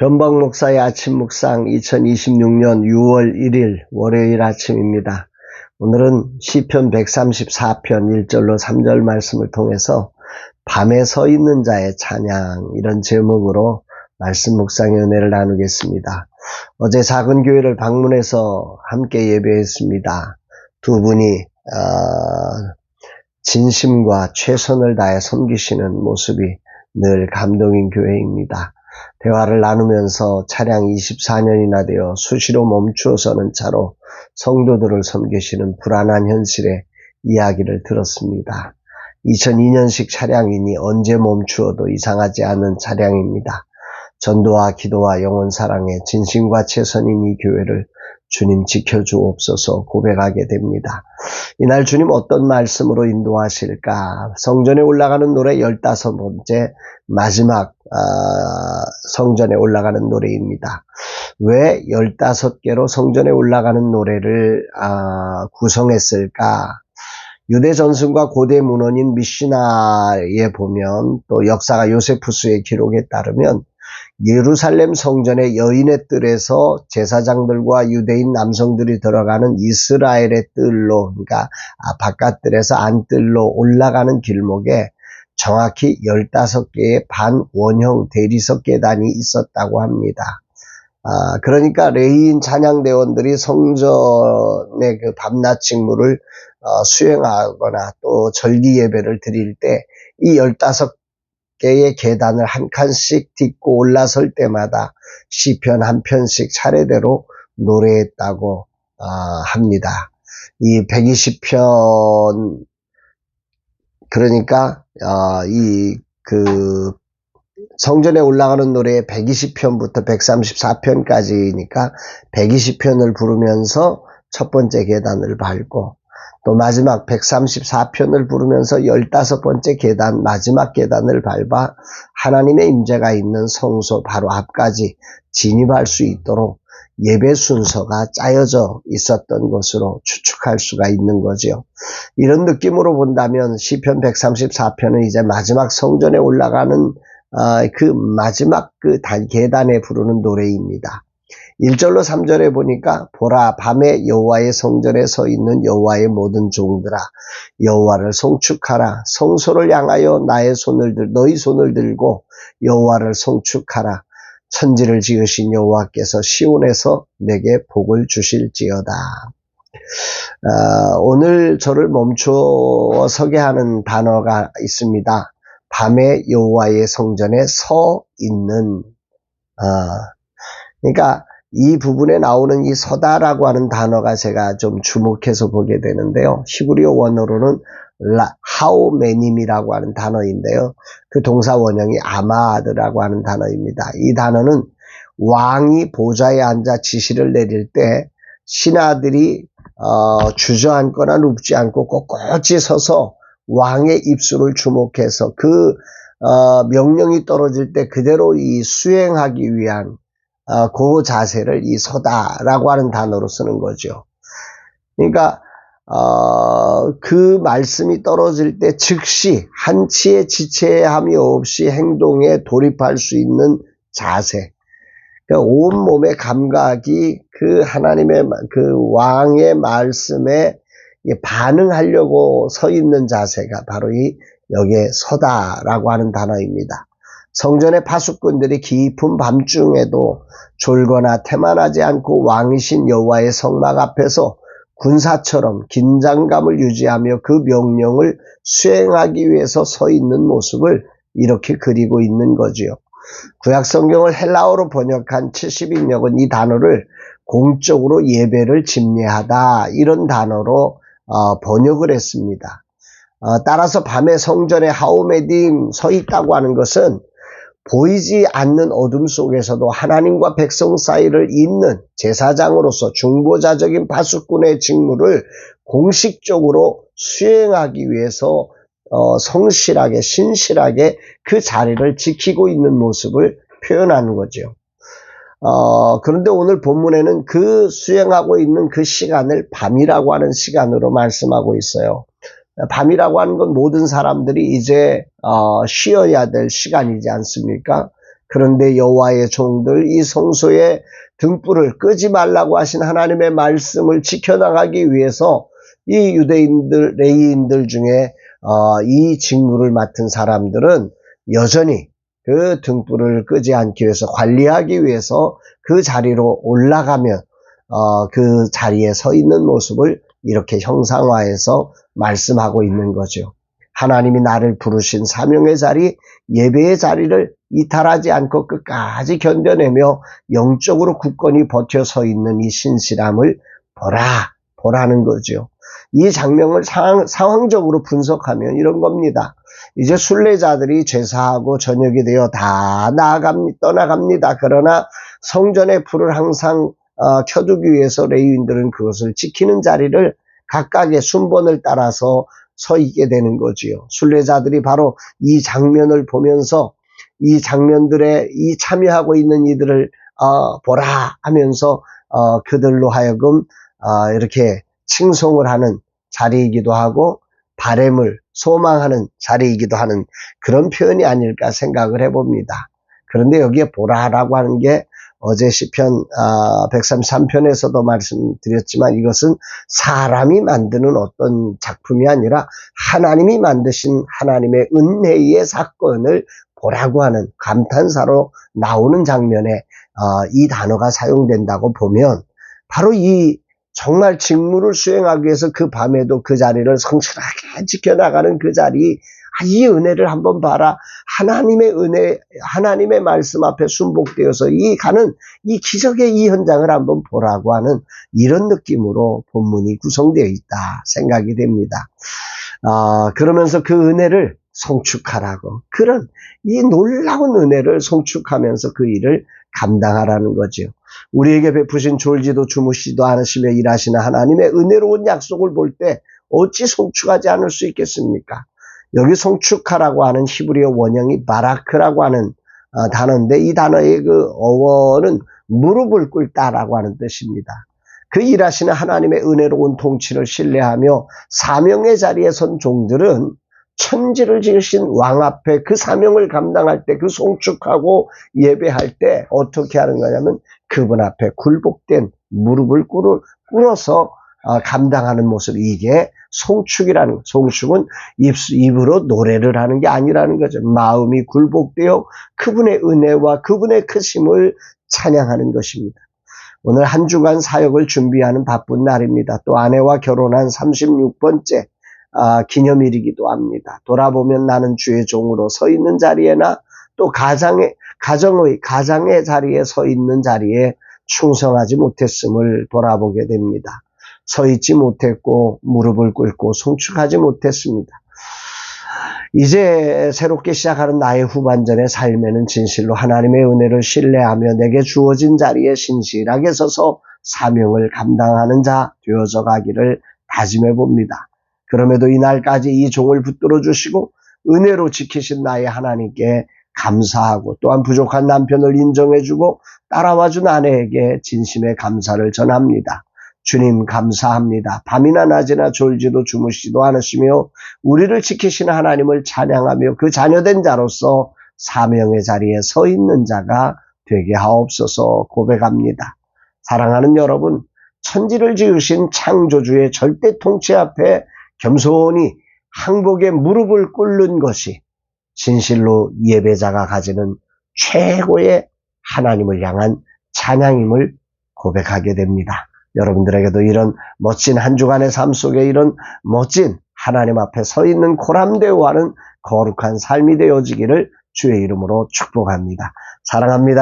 변박 목사의 아침 묵상 2026년 6월 1일 월요일 아침입니다. 오늘은 시편 134편 1절로 3절 말씀을 통해서 밤에 서 있는 자의 찬양, 이런 제목으로 말씀 묵상의 은혜를 나누겠습니다. 어제 작은 교회를 방문해서 함께 예배했습니다. 두 분이 진심과 최선을 다해 섬기시는 모습이 늘 감동인 교회입니다. 대화를 나누면서 차량 24년이나 되어 수시로 멈추어서는 차로 성도들을 섬기시는 불안한 현실의 이야기를 들었습니다. 2002년식 차량이니 언제 멈추어도 이상하지 않은 차량입니다. 전도와 기도와 영혼 사랑에 진심과 최선인 이 교회를 주님 지켜주옵소서 고백하게 됩니다. 이날 주님 어떤 말씀으로 인도하실까? 성전에 올라가는 노래 15번째 마지막 성전에 올라가는 노래입니다. 왜 15개로 성전에 올라가는 노래를 구성했을까? 유대 전승과 고대 문헌인 미시나에 보면, 또 역사가 요세푸스의 기록에 따르면 예루살렘 성전의 여인의 뜰에서 제사장들과 유대인 남성들이 들어가는 이스라엘의 뜰로, 그러니까 바깥뜰에서 안뜰로 올라가는 길목에 정확히 15개의 반원형 대리석 계단이 있었다고 합니다. 그러니까 레위인 찬양대원들이 성전의 그 밤낮 직무를 수행하거나 또 절기 예배를 드릴 때 이 15개의 계단을 한 칸씩 딛고 올라설 때마다 시편 한 편씩 차례대로 노래했다고 합니다. 이 120편, 그러니까 성전에 올라가는 노래의 120편부터 134편까지니까 120편을 부르면서 첫 번째 계단을 밟고, 또 마지막 134편을 부르면서 15번째 계단, 마지막 계단을 밟아 하나님의 임재가 있는 성소 바로 앞까지 진입할 수 있도록 예배 순서가 짜여져 있었던 것으로 추측할 수가 있는 거죠. 이런 느낌으로 본다면 시편 134편은 이제 마지막 성전에 올라가는 그 마지막 계단에 부르는 노래입니다. 1절로 3절에 보니까 보라, 밤에 여호와의 성전에 서 있는 여호와의 모든 종들아, 여호와를 송축하라. 성소를 향하여 너희 손을 들고 여호와를 송축하라. 천지를 지으신 여호와께서 시온에서 내게 복을 주실지어다. 오늘 저를 멈추어 서게 하는 단어가 있습니다. 밤에 여호와의 성전에 서 있는, 그러니까 이 부분에 나오는 이 서다라고 하는 단어가 제가 좀 주목해서 보게 되는데요. 히브리어 원어로는 하오메님이라고 하는 단어인데요. 그 동사 원형이 아마드라고 하는 단어입니다. 이 단어는 왕이 보좌에 앉아 지시를 내릴 때 신하들이 주저앉거나 눕지 않고 꼿꼿이 서서 왕의 입술을 주목해서 그 명령이 떨어질 때 그대로 수행하기 위한 그 자세를 이 서다라고 하는 단어로 쓰는 거죠. 그러니까 그 말씀이 떨어질 때 즉시 한치의 지체함이 없이 행동에 돌입할 수 있는 자세. 그러니까 온몸의 감각이 그 하나님의 그 왕의 말씀에 반응하려고 서 있는 자세가 바로 여기에 서다라고 하는 단어입니다. 성전의 파수꾼들이 깊은 밤중에도 졸거나 태만하지 않고 왕이신 여호와의 성막 앞에서 군사처럼 긴장감을 유지하며 그 명령을 수행하기 위해서 서 있는 모습을 이렇게 그리고 있는 거지요. 구약 성경을 헬라어로 번역한 70인역은 이 단어를 공적으로 예배를 집례하다, 이런 단어로 번역을 했습니다. 따라서 밤에 성전에 하오메딤 서 있다고 하는 것은 보이지 않는 어둠 속에서도 하나님과 백성 사이를 잇는 제사장으로서 중보자적인 파수꾼의 직무를 공식적으로 수행하기 위해서 성실하게 신실하게 그 자리를 지키고 있는 모습을 표현하는 거죠. 그런데 오늘 본문에는 그 수행하고 있는 그 시간을 밤이라고 하는 시간으로 말씀하고 있어요. 밤이라고 하는 건 모든 사람들이 이제 쉬어야 될 시간이지 않습니까? 그런데 여호와의 종들 이 성소의 등불을 끄지 말라고 하신 하나님의 말씀을 지켜나가기 위해서 이 유대인들, 레위인들 중에 이 직무를 맡은 사람들은 여전히 그 등불을 끄지 않기 위해서, 관리하기 위해서 그 자리로 올라가면 그 자리에 서 있는 모습을 이렇게 형상화해서 말씀하고 있는 거죠. 하나님이 나를 부르신 사명의 자리, 예배의 자리를 이탈하지 않고 끝까지 견뎌내며 영적으로 굳건히 버텨 서 있는 이 신실함을 보라는 거죠. 이 장면을 상황적으로 분석하면 이런 겁니다. 이제 순례자들이 제사하고 저녁이 되어 다 떠나갑니다. 그러나 성전의 불을 항상 켜두기 위해서 레위인들은 그것을 지키는 자리를 각각의 순번을 따라서 서 있게 되는 거지요. 순례자들이 바로 이 장면을 보면서 이 장면들에 이 참여하고 있는 이들을 보라 하면서 그들로 하여금 이렇게 칭송을 하는 자리이기도 하고 바램을 소망하는 자리이기도 하는 그런 표현이 아닐까 생각을 해봅니다. 그런데 여기에 보라라고 하는 게 어제 시편 133편에서도 말씀드렸지만 이것은 사람이 만드는 어떤 작품이 아니라 하나님이 만드신 하나님의 은혜의 사건을 보라고 하는 감탄사로 나오는 장면에 이 단어가 사용된다고 보면 바로 이 정말 직무를 수행하기 위해서 그 밤에도 그 자리를 성실하게 지켜나가는 그 자리, 이 은혜를 한번 봐라. 하나님의 은혜, 하나님의 말씀 앞에 순복되어서 가는 이 기적의 이 현장을 한번 보라고 하는 이런 느낌으로 본문이 구성되어 있다 생각이 됩니다. 그러면서 그 은혜를 송축하라고, 그런 이 놀라운 은혜를 송축하면서 그 일을 감당하라는 거죠. 우리에게 베푸신 졸지도 주무시지도 않으시며 일하시는 하나님의 은혜로운 약속을 볼 때 어찌 송축하지 않을 수 있겠습니까? 여기 송축하라고 하는 히브리어 원형이 바라크라고 하는 단어인데 이 단어의 그 어원은 무릎을 꿇다라고 하는 뜻입니다. 그 일하시는 하나님의 은혜로운 통치를 신뢰하며 사명의 자리에 선 종들은 천지를 지으신 왕 앞에 그 사명을 감당할 때, 그 송축하고 예배할 때 어떻게 하는 거냐면 그분 앞에 굴복된 무릎을 꿇어서 감당하는 모습, 이게 송축이라는, 송축은 입으로 노래를 하는 게 아니라는 거죠. 마음이 굴복되어 그분의 은혜와 그분의 크심을 찬양하는 것입니다. 오늘 한 주간 사역을 준비하는 바쁜 날입니다. 또 아내와 결혼한 36번째 기념일이기도 합니다. 돌아보면 나는 주의 종으로 서 있는 자리에나 또 가장의 자리에 서 있는 자리에 충성하지 못했음을 돌아보게 됩니다. 서 있지 못했고 무릎을 꿇고 송축하지 못했습니다. 이제 새롭게 시작하는 나의 후반전의 삶에는 진실로 하나님의 은혜를 신뢰하며 내게 주어진 자리에 신실하게 서서 사명을 감당하는 자 되어져 가기를 다짐해 봅니다. 그럼에도 이날까지 이 종을 붙들어 주시고 은혜로 지키신 나의 하나님께 감사하고 또한 부족한 남편을 인정해주고 따라와준 아내에게 진심의 감사를 전합니다. 주님 감사합니다. 밤이나 낮이나 졸지도 주무시지도 않으시며 우리를 지키시는 하나님을 찬양하며 그 자녀된 자로서 사명의 자리에 서 있는 자가 되게 하옵소서 고백합니다. 사랑하는 여러분, 천지를 지으신 창조주의 절대 통치 앞에 겸손히 항복에 무릎을 꿇는 것이 진실로 예배자가 가지는 최고의 하나님을 향한 찬양임을 고백하게 됩니다. 여러분들에게도 이런 멋진 한 주간의 삶 속에 이런 멋진 하나님 앞에 서 있는 고람되어하는 거룩한 삶이 되어지기를 주의 이름으로 축복합니다. 사랑합니다.